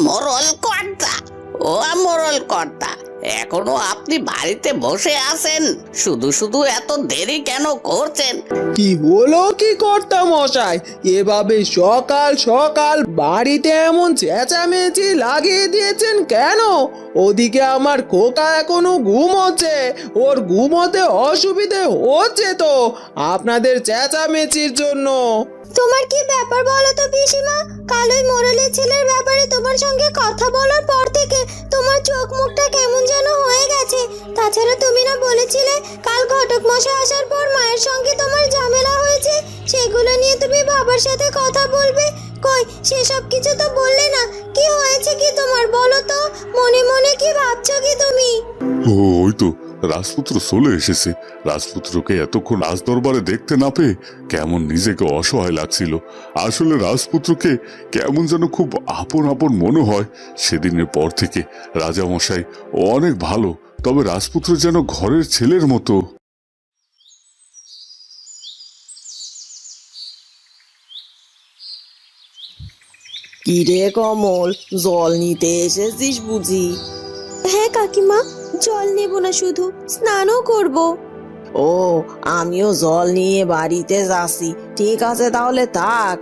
মোড়ল কর্তা, ও মোড়ল কর্তা, এখনো আপনি বাড়িতে বসে আছেন? শুধু শুধু এত দেরি কেন করছেন? কি হলো কি কর্তা মশাই, এভাবে সকাল সকাল বাড়িতে এমন চেঁচামেচি লাগিয়ে দিয়েছেন কেন? ওদিকে আমার খোকা এখনো ঘুমোচ্ছে, ওর ঘুমোতে অসুবিধে হচ্ছে তো আপনাদের চেঁচামেচির জন্য। তোমার কি ব্যাপার বলো তো পিসিমা? কাল ওই মোড়লের ছেলের ব্যাপারে তোমার সঙ্গে কথা বলার পর থেকে তোমার চোখ মুখটা কেমন যেন হয়ে গেছে। তাছাড়া তুমি না বলেছিলে কাল ঘটক মশাই আসার পর মায়ের সঙ্গে তোমার ঝামেলা হয়েছে, সেগুলো নিয়ে তুমি বাবার সাথে কথা বলবে। কই সেসব কিছু তো বললে না। কি হয়েছে কি তোমার বলো তো? মনে মনে কি ভাবছো কি তুমি? ওই তো রাজপুত্র চলে এসেছে। রাজপুত্রকে এতক্ষণ রাজদরবারে দেখতে না পেয়ে কেমন নিজেকে অসহায় লাগছিল। আসলে রাজপুত্রকে কেমন যেন খুব আপন আপন মনে হয়। সেদিনের পর থেকে রাজামশাই অনেক ভালো, তবে রাজপুত্র যেন ঘরের ছেলের মতো। কি রে কমল, জল নিতে এসেছিস বুঝি? হ্যাঁ কাকিমা, জল নেব না, শুধু স্নানও করব। ও, আমিও জল নিয়ে বাড়িতে যাচ্ছি। ঠিক আছে তাহলে থাক।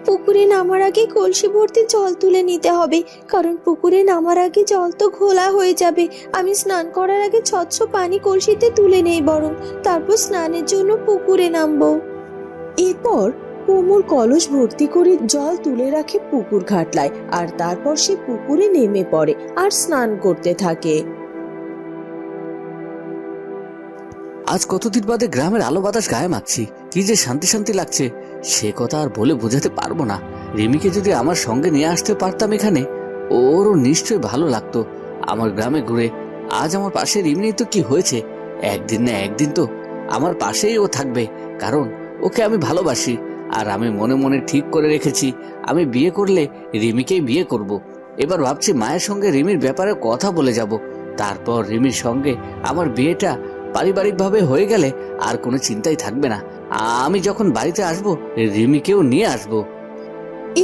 পুকুরে নামার আগে কলসি ভর্তি জল তুলে নিতে হবে, কারণ পুকুরে নামার আগে জল তো ঘোলা হয়ে যাবে। আমি স্নান করার আগে স্বচ্ছ পানি কলসিতে তুলে নেই, বরং তারপর স্নানের জন্য পুকুরে নামবো। এরপর কোমল কলস ভর্তি করে জল তুলে রাখে পুকুর ঘাটলায়, আর তারপর সে পুকুরে নেমে পড়ে আর স্নান করতে থাকে। আজ কতদিন বাদে গ্রামের আলো বাতাস গায়ে মাখছি, কি যে শান্তি শান্তি লাগছে সে কথা আর বলে বোঝাতে পারবো না। রিমিকে যদি আমার সঙ্গে নিয়ে আসতে পারতাম এখানে, ওরও নিশ্চয়ই ভালো লাগতো আমার গ্রামে ঘুরে। আজ আমার পাশে রিমি নেই তো কি হয়েছে, একদিন না একদিন তো আমার পাশেই ও থাকবে, কারণ ওকে আমি ভালোবাসি। আর আমি মনে মনে ঠিক করে রেখেছি আমি বিয়ে করলে রিমিকেই বিয়ে করব। এবার ভাবছি মায়ের সঙ্গে রিমির ব্যাপারে কথা বলে যাব, তারপর রিমির সঙ্গে আমার বিয়েটা পারিবারিকভাবে হয়ে গেলে আর কোনো চিন্তাই থাকবে না। আমি যখন বাড়িতে আসবো রিমিকেও নিয়ে আসবো।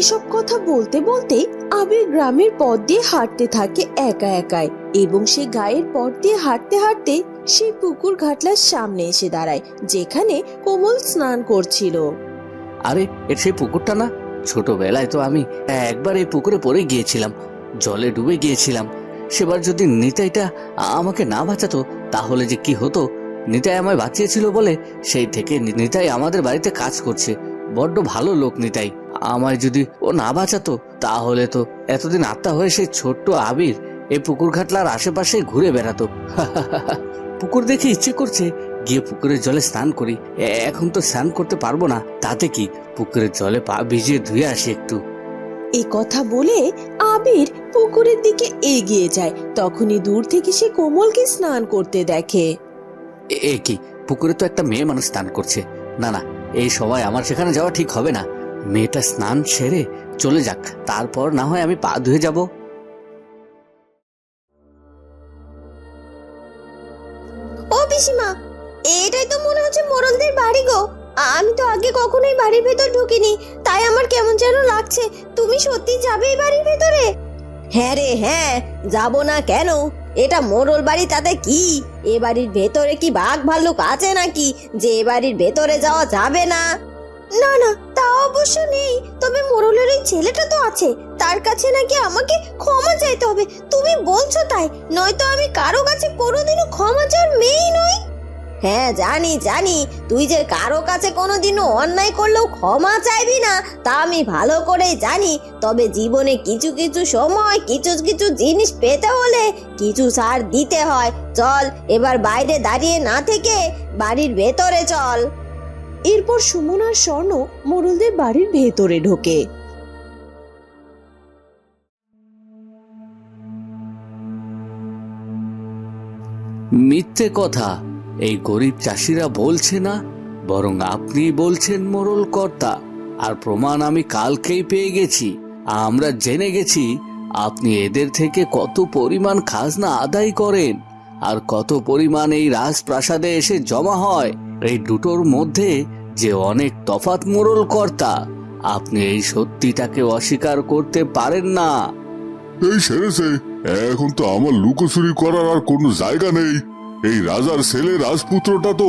এসব কথা বলতে বলতে আবির গ্রামের পথ দিয়ে হাঁটতে থাকে একা একাই, এবং সে গায়ের পথ দিয়ে হাঁটতে হাঁটতে সেই পুকুর ঘাটলার সামনে এসে দাঁড়ায়, যেখানে কোমল স্নান করছিল। আরে এর সেই পুকুরটা না? ছোটবেলায় তো আমি একবার এই পুকুরে পড়ে গিয়েছিলাম, জলে ডুবে গিয়েছিলাম। সেবার যদি নিতাইটা আমাকে না বাঁচাতো তাহলে যে কি হতো। নিতাই আমায় বাঁচিয়েছিল বলে সেই থেকে নিতাই আমাদের বাড়িতে কাজ করছে। বড্ড ভালো লোক নিতাই। আমায় যদি ও না বাঁচাতো তাহলে তো এতদিন আত্মা হয়ে সেই ছোট্ট আবির এই পুকুর ঘাটলার আশেপাশে ঘুরে বেড়াতো। পুকুর দেখে ইচ্ছে করছে গিয়ে পুকুরের জলে স্নান করি। এখন তো স্নান করতে পারবো না, তাতে কি পুকুরের জলে পা ভিজিয়ে ধুয়ে আসি একটু। এই কথা বলে আবির পুকুরের দিকে এগিয়ে যায়। তখনই দূর থেকে সে কোমলকে স্নান করতে দেখে। এ কি, পুকুরে তো একটা মেয়ে মানুষ স্নান করছে। না না, এই সময় আমার সেখানে যাওয়া ঠিক হবে না। মেয়েটা স্নান সেরে চলে যাক, তারপর না হয় আমি পা ধুয়ে যাব। ও পিসিমা, এটাই তো মনে হচ্ছে মোড়লদের বাড়ি গো। আমি তো আগে কখনোই বাড়ির ভেতর ঢুকিনি, তাই আমার কেমন যেন লাগছে। তুমি সত্যি যাবে এই বাড়ির ভেতরে? হ্যাঁ রে হ্যাঁ, যাব না কেন? এটা মোড়ল বাড়ি, তাতে কি? এ বাড়ির ভেতরে কি বাঘ ভাল্লুক আছে নাকি যে এ বাড়ির ভেতরে যাওয়া যাবে না? না না, তা অবশ্য নেই, তবে মোড়লের ওই ছেলেটা তো আছে, তার কাছে নাকি আমাকে ক্ষমা চাইতে হবে। তুমি বলছো তাই? নয়তো আমি কারো কাছে কোনোদিনও ক্ষমা চাওয়ার মেয়েই নই। হ্যাঁ জানি জানি, তুই যে কারো কাছে কোনোদিনও অন্যায় করলেও ক্ষমা চাইবি না তা আমি ভালো করেই জানি। তবে জীবনে কিছু কিছু সময় কিছু কিছু জিনিস পেতে হলে কিছু ছাড় দিতে হয়। চল এবার বাইরে দাঁড়িয়ে না থেকে বাড়ির ভেতরে চল। এরপর সুমন আর স্বর্ণ মোড়লদের বাড়ির ভেতরে ঢোকে। মিথ্যে কথা এই গরিব চাষিরা বলছে না, বরং আপনি বলছেন মোড়ল কর্তা। আর প্রমাণ আমি কালকেই পেয়ে গেছি। আমরা জেনে গেছি আপনি এদের থেকে কত পরিমাণ খাজনা আদায় করেন আর কত পরিমাণ এই রাজপ্রাসাদে এসে জমা হয়। এই দুটোর মধ্যে যে অনেক তফাৎ মোড়ল কর্তা। আপনি এই সত্যিটাকে অস্বীকার করতে পারেন না। এই সেরেছে, এখন তো আমার লুকোচুরি করার আর কোনো জায়গা নেই। এই রাজার ছেলে রাজপুত্রটা তো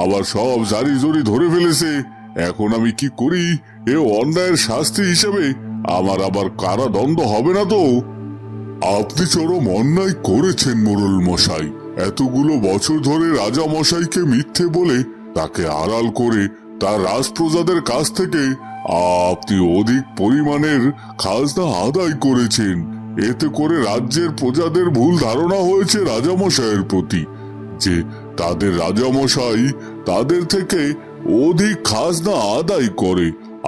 আবার সব জারি জরি ধরে ফেলেছে। এখন আমি কি করি? এ অন্যায়ের শাস্তি হিসেবে আমার আবার কারাদণ্ড হবে না তো? আপনি চরম অন্যায় করেছেন মোড়ল মশাই। এতগুলো বছর ধরে রাজা মশাইকে মিথ্যে বলে তাকে আড়াল করে তার রাজপ্রজাদের কাছ থেকে আপনি অধিক পরিমাণের খাজনা আদায় করেছেন। এতে করে রাজ্যের প্রজাদের ভুল ধারণা হয়েছে রাজামশাইয়ের প্রতি, যে তাদের রাজামশাই তাদের থেকে অধিক খাজনা আদায় করে।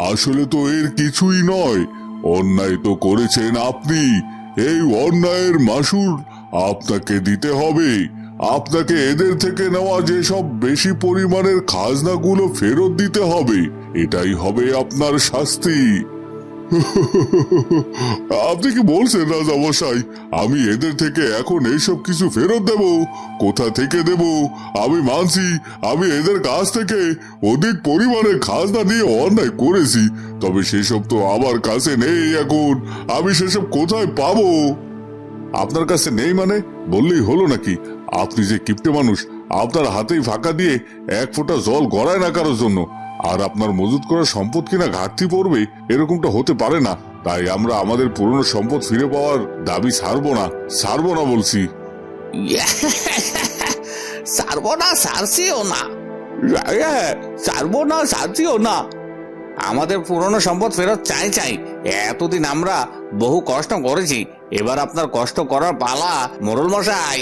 আসলে তো এর কিছুই নয়। অন্যায় তো করেছেন আপনি। এই অন্যায়ের মাসুল আপনাকে দিতে হবে। আপনাকে এদের থেকে নেওয়া যেসব বেশি পরিমাণের খাজনাগুলো ফেরত দিতে হবে। এটাই হবে আপনার শাস্তি। আপনি কি বলছেন রাজামশাই? আমি এদের থেকে এখন এইসব কিছু ফেরত দেব? কোথা থেকে দেব? আমি মানছি আমি এদের কাছ থেকে অধিক পরিমাণে খাজনা নিয়ে অন্যায় করেছি, তবে সেসব তো আমার কাছে নেই এখন। আমি সেসব কোথায় পাবো? আপনার কাছে নেই মানে বললেই হলো নাকি? আপনি যে কিপ্টে মানুষ, আপনার হাতেই ফাঁকা দিয়ে এক ফোঁটা জল গড়ায় না কারোর জন্য। আর আপনার মজুত করা সম্পদ কিনা ঘাটতি পড়বে, এরকমটা হতে পারে না। তাই আমরা আমাদের পুরনো সম্পদ ফিরে পাওয়ার দাবি ছাড়বো না বলছি। ছাড়বো না, ছাড়ছিও না। ছাড়বো না, ছাড়ছিও না। আমাদের পুরনো সম্পদ ফেরত চাই। এতদিন আমরা বহু কষ্ট করেছি, এবার আপনার কষ্ট করার পালা মোড়ল মশাই।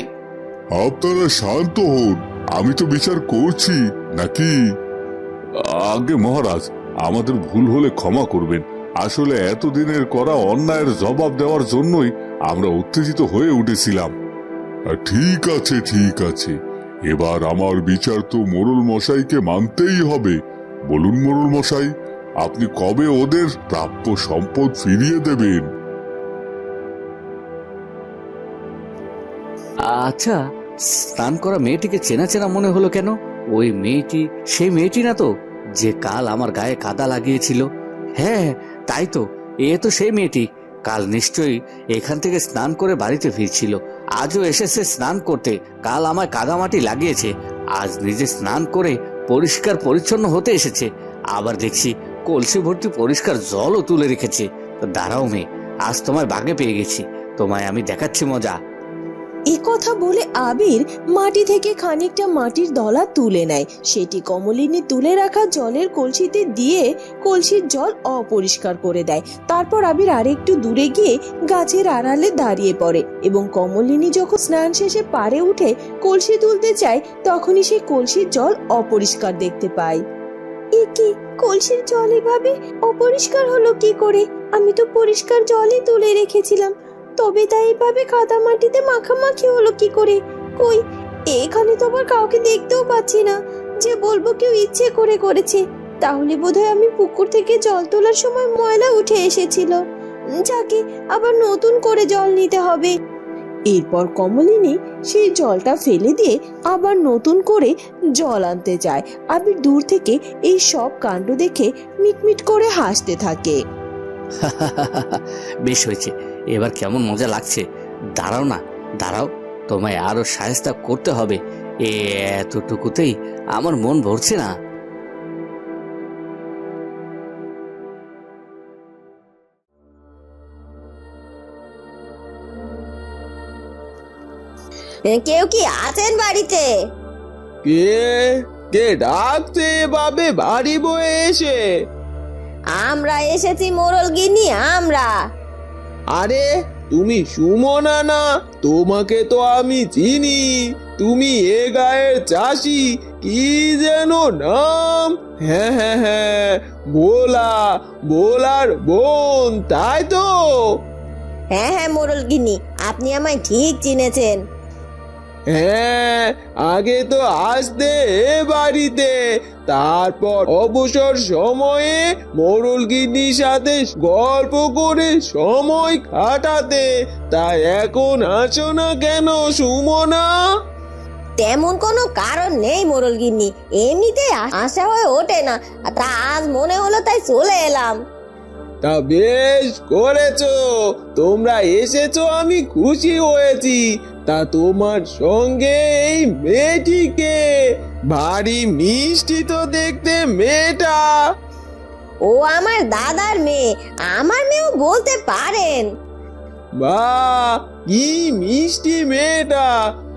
আপনারা শান্ত হন, আমি তো বিচার করছি নাকি? আগে মহারাজ, আমাদের ভুল হলে ক্ষমা করবেন। আসলে এতদিনের করা অন্যায়ের জবাব দেওয়ার জন্যই আমরা উত্তেজিত হয়ে উঠেছিলাম। ঠিক আছে, এবার আমার বিচার তো মোড়ল মশাইকে মানতেই হবে। বলুন মোড়ল মশাই, আপনি কবে ওদের প্রাপ্য সম্পদ ফিরিয়ে দেবেন? আচ্ছা, স্নান করা মেয়েটিকে চেনা চেনা মনে হলো কেন? ওই মেয়েটি সেই মেয়েটি না তো, যে কাল আমার গায়ে কাদা লাগিয়েছিল? হ্যাঁ, তাই তো, এ তো সেই মেয়েটি। কাল নিশ্চয়ই এখান থেকে স্নান করে বাড়িতে ফিরছিল। আজও এসেছে স্নান করতে। কাল আমায় কাদামাটি লাগিয়েছে, আজ নিজে স্নান করে পরিষ্কার পরিচ্ছন্ন হতে এসেছে। আবার দেখছি কলসি ভর্তি পরিষ্কার জলও তুলে রেখেছে। দাঁড়াও মেয়ে, আজ তোমায় বাগে পেয়ে গেছি, তোমায় আমি দেখাচ্ছি মজা। এ কথা বলে আবির মাটি থেকে খানিকটা মাটির দলা তুলে নেয়। সেটি কমলিনী তুলে রাখা জলের কলসিতে দিয়ে কলসির জল অপরিষ্কার করে দেয়। তারপর আবির আরেকটু দূরে গিয়ে গাছের আড়ালে দাঁড়িয়ে পড়ে এবং কমলিনী যখন স্নান শেষে পাড়ে উঠে কলসি তুলতে চায়, তখনই সে কলসির জল অপরিষ্কার দেখতে পায়। এ কি, কলসির জল এভাবে অপরিষ্কার হলো কি করে? আমি তো পরিষ্কার জলই তুলে রেখেছিলাম, তবে তাই এভাবে কাদা মাটিতে মাখামাখি হলো কি করে? কই, এখানে তো আবার কাউকে দেখতেও পাচ্ছি না যে বলবো কেউ ইচ্ছে করে করেছে। তাহলে বোধহয় আমি পুকুর থেকে জল তোলার সময় ময়লা উঠে এসেছিল। যাকে আবার নতুন করে জল নিতে হবে। এরপর কমলিনী সেই জলটা ফেলে দিয়ে আবার নতুন করে জল আনতে যায়। আবির দূর থেকে এই সব কাণ্ড দেখে মিটমিট করে হাসতে থাকে। বেশ হয়েছে, এবার কেমন মজা লাগছে। দাঁড়াও, তোমায় আরো সায়স্তা করতে হবে। এতটুকুতেই আমার মন ভরছে না। কেউ কি আছেন বাড়িতে? কে ডাকছে এভাবে বাড়ি বয়ে এসে? আমরা এসেছি মোড়ল গিন্নি, আমরা। আরে তুমি সুমনা না? তোমাকে তো আমি চিনি। তুমি এ গায়ের চাষি, কি যেন নাম? হ্যাঁ, ভোলার বোন, তাই তো? হ্যাঁ মোড়ল গিন্নি, আপনি আমায় ঠিক চিনেছেন। হ্যাঁ, আগে তো আসতে এ বাড়িতে, তারপর অবসর সময়ে মোড়ল গিন্নির সাথে গল্প করে সময় কাটাতে। তাই এখন আসো না কেন সুমনা? তেমন কোনো কারণ নেই মোড়ল গিন্নি, এমনিতেই আসা হয়ে ওঠে না। তা আজ মনে হলো তাই চলে এলাম। তা বেশ করেছো, তোমরা এসেছো, আমি খুশি হয়েছি। তা তোমার সঙ্গে এই মেয়েটিকে, ভারী মিষ্টি তো দেখতে মেয়েটা। ও আমার দাদার মেয়ে, আমার মেয়েও বলতে পারেন। বাহ, কি মিষ্টি মেয়েটা!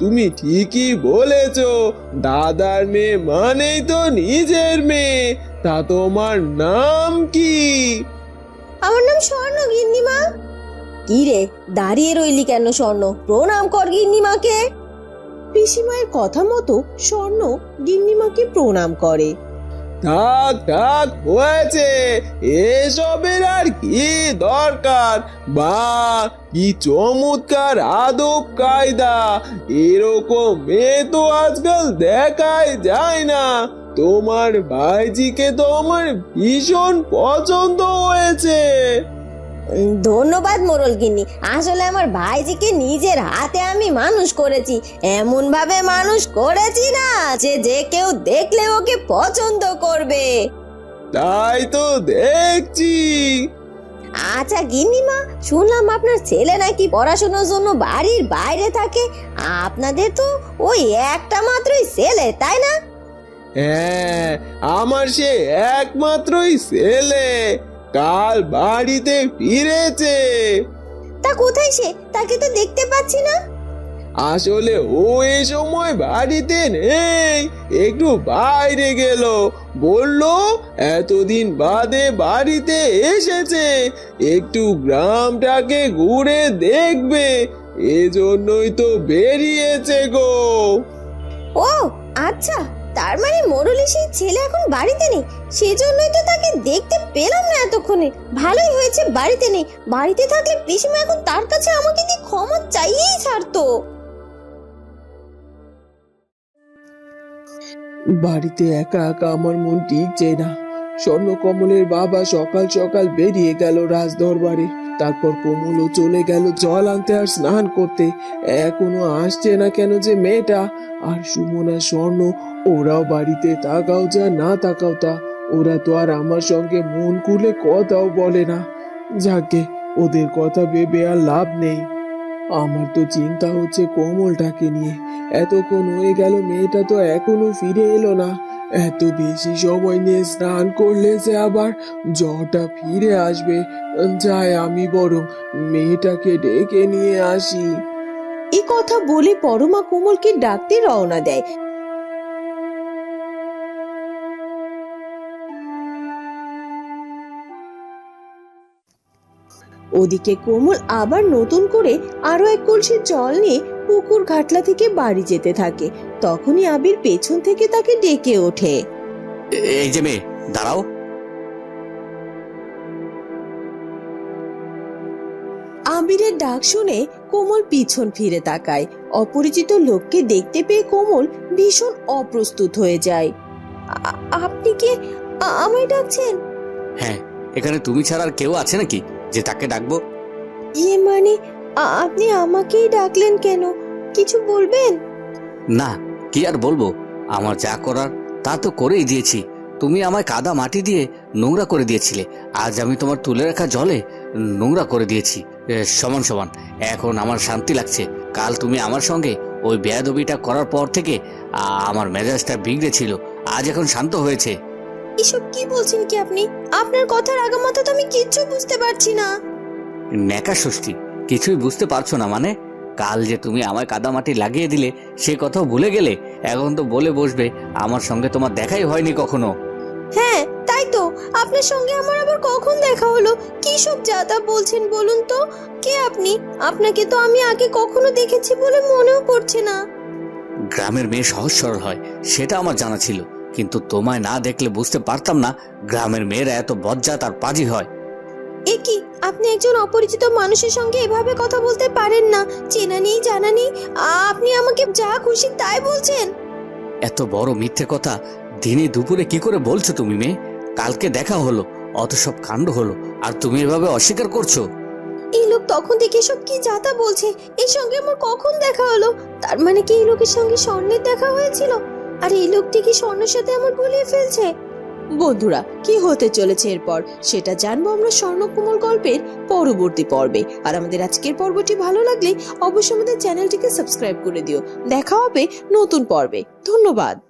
তুমি ঠিকই বলেছো, দাদার মেয়ে মানেই তো নিজের মেয়ে। তা তোমার নাম কি? আমার নাম স্বর্ণ গিন্নিমা। কি রে, দাঁড়িয়ে রইলি কেন স্বর্ণ? প্রণাম কর গিন্নিমাকে। পিসিমায়ের কথা মতো স্বর্ণ গিন্নিমাকে প্রণাম করে। থাক থাক, হয়েছে, এসবের আর কি দরকার? বা, কি চমৎকার আদব কায়দা! এরকম মেয়ে তো আজকাল দেখাই যায় না। তোমার ভাইজিকে তো আমার ভীষণ পছন্দ হয়েছে। ধন্যবাদ মোড়ল গিন্নি। আসলে আমার ভাইজিকে নিজের হাতে আমি মানুষ করেছি, এমন ভাবে মানুষ করেছি না যে যে কেউ দেখলে ওকে পছন্দ করবে। তাই তো দেখছি। আচ্ছা গিন্নিমা, শুনলাম আপনার ছেলে নাকি পড়াশোনার জন্য বাড়ির বাইরে থাকে। আপনাদের তো ওই একটা মাত্রই ছেলে, তাই না? হ্যাঁ, আমার সে একমাত্রই ছেলে, কাল বাড়িতে ফিরেছে। তা কোথায় সে? তাকে তো দেখতে পাচ্ছি না। আসলে ও এই সময় বাড়িতে নেই, একটু বাইরে গেল। বলল এতদিন বাদে বাড়িতে এসেছে, একটু গ্রামটাকে ঘুরে দেখবে, এজন্যই তো বেরিয়েছে গো। ও আচ্ছা, তার মানে মোড়লি সেই ছেলে এখন বাড়িতে নেই, সেজন্যই তো তাকে দেখতে পেলাম না এতক্ষণে। ভালোই হয়েছে বাড়িতে নেই, বাড়িতে থাকলে পিসিমা এখন তার কাছে আমাকে দিয়ে ক্ষমা চাইয়েই ছাড়তো। বাড়িতে একা একা আমার মন টিকছে না। স্বর্ণকমলের বাবা সকাল সকাল বেরিয়ে গেল রাজদরবারে, তারপর কমলও চলে গেল জল আনতে আর স্নান করতে। এখনো আসছে না কেন যে মেয়েটা? আর সুমনা, স্বর্ণ, ওরাও বাড়িতে, তাকাও যা না তাকাও তা, ওরা তো আর আমার সঙ্গে মন খুলে কথাও বলে না। যাকে, ওদের কথা ভেবে আর লাভ নেই। আমার তো চিন্তা হচ্ছে কমলটাকে নিয়ে। এতক্ষণ হয়ে গেল, মেয়েটা তো এখনো ফিরে এলো না। এত বেশি সময় নিয়ে স্নান করলে যে আবার জ্বরটা ফিরে আসবে। যাই, আমি বরং মেয়েটাকে ডেকে নিয়ে আসি। এই কথা বলে পরমা কোমলকে ডাকতে রওনা দেয়। ওদিকে কোমল আবার নতুন করে আরো এক কলসি জল নিয়ে পুকুর ঘাটলা থেকে বাড়ি যেতে থাকে। তখনই আবির পেছন থেকে তাকে ডেকে ওঠে। এই যে মেয়ে, দাঁড়াও। আবিরের ডাক শুনে কোমল পিছন ফিরে তাকায়। অপরিচিত লোককে দেখতে পেয়ে কোমল ভীষণ অপ্রস্তুত হয়ে যায়। আপনি কি আমায় ডাকছেন? হ্যাঁ, এখানে তুমি ছাড়া আর কেউ আছে নাকি যে তাকে ডাকবো? ইয়ে মানে, আপনি আমাকেই ডাকলেন কেন? কিছু বলবেন? না, কি আর বলবো, আমার যা করার তা তো করেই দিয়েছি। তুমি আমায় কাদা মাটি দিয়ে নোংরা করে দিয়েছিলে, আজ আমি তোমার তুলে রাখা জলে নোংরা করে দিয়েছি সমান সমান। এখন আমার শান্তি লাগছে। কাল তুমি আমার সঙ্গে ওই বেয়াদবিটা করার পর থেকে আমার মেজাজটা বিগড়েছিল, আজ এখন শান্ত হয়েছে। এসব কি বলছেন কি আপনি? আপনার কথার আগামাথা তো আমি কিচ্ছু বুঝতে পারছি না। নেকা ষষ্ঠী, কিছুই বুঝতে পারছো না মানে? কাল যে তুমি আমায় কাদামাটি লাগিয়ে দিলে সে কথাও ভুলে গেলে? এখন তো বলে বসবে আমার সঙ্গে তোমার দেখাই হয়নি কখনো। হ্যাঁ তাই তো, আপনার সঙ্গে আমার আবার কখন দেখা হলো? কি সব যাতা বলছেন বলুন তো? কে আপনি? আপনাকে তো আমি আগে কখনো দেখেছি বলে মনেও পড়ছে না। গ্রামের মেয়ে সহজ সরল হয় সেটা আমার জানা ছিল, কিন্তু তোমায় না দেখলে বুঝতে পারতাম না গ্রামের মেয়েরা এত বজ্জাত আর পাজি হয়। এ কি, আপনি একজন অপরিচিত মানুষের সঙ্গে এভাবে কথা বলতে পারেন না? চেনা নেই জানা নেই, আপনি আমাকে যা খুশি তাই বলছেন। এত বড় মিথ্যে কথা দিনে দুপুরে কি করে বলছো তুমি মেয়ে? কালকে দেখা হলো, অত সব কাণ্ড হলো, আর তুমি এভাবে অস্বীকার করছো? এই লোক তখন থেকে সব কি যাতা বলছে। এর সঙ্গে আমার কখন দেখা হলো? তার মানে কি এই লোকের সঙ্গে স্বর্ণের দেখা হয়েছিল? আর এই লোকটি কি স্বর্ণের সাথে আমার গুলিয়ে ফেলছে? বন্ধুরা কি হতে চলেছে এরপর সেটা জানবো আমরা স্বর্ণকমল গল্পের পরবর্তী পর্বে। আর আমাদের আজকের পর্বটি ভালো লাগলে অবশ্যই আমাদের চ্যানেলটিকে সাবস্ক্রাইব করে দিও। দেখা হবে নতুন পর্বে। ধন্যবাদ।